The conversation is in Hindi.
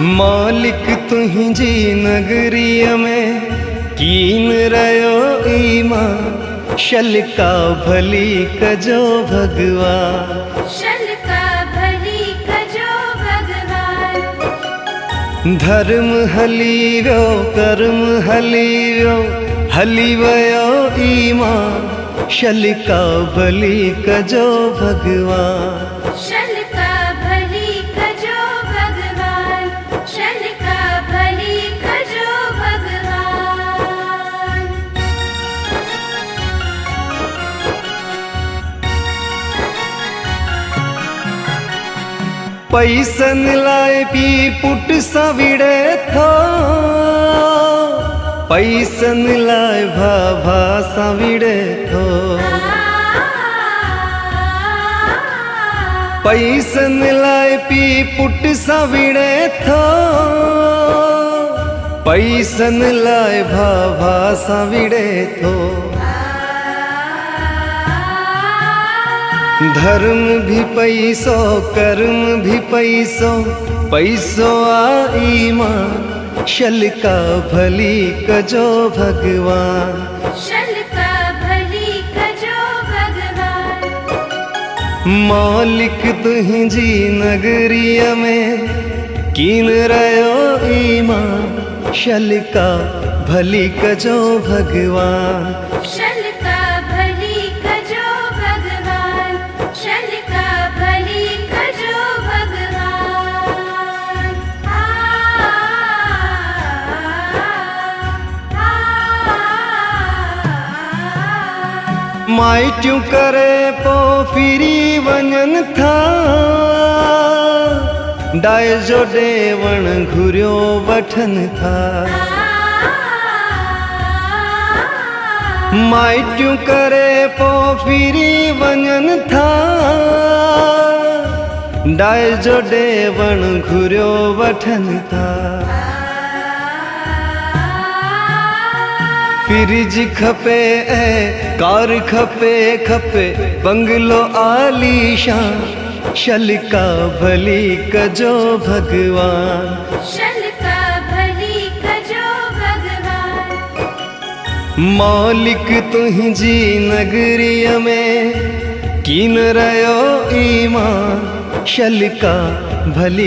मालिक तुहिंजी नगरीअ में कीन रयो ईमान शलका भली कजो भगवान। शलका भली कजो भगवान। धर्म हली वियो कर्म हली वियो हली वयो ईमान शलका भली कजो भगवान। शलका भली कजो भगवान। शलका भली कजो भगवान। पैसन लाए पी पुट सविड़े थो पैसन लाए भा सविड़े थो। पैसन लाए पी पुट सविड़े थो पैसन लाए भा सविड़े थो। धर्म भी पैसो कर्म भी पैसो पैसो आ ईमान शलका भली कजो भगवान। शलका भली कजो भगवान। मालिक तुहिंजी नगरीअ में कीन रयो ईमान शलका भली कजो भगवान। शलका भली कजो भगवान। शलका भली कजो भगवान। माइटियूं करे पो फिरी वञन था डाय जो ॾेवण घुरियो वठन था। माइटियूं करे पो फिरी वञन था डाय जो ॾेवण घुरियो वठन था। फ्रिज खपे ऐं कार खपे खपे बंगलो आलीशान शलका भली कजो भगवान। शलका भली कजो भगवान। मालिक तुहिंजी नगरीअ में कीन रयो ईमान शलका भली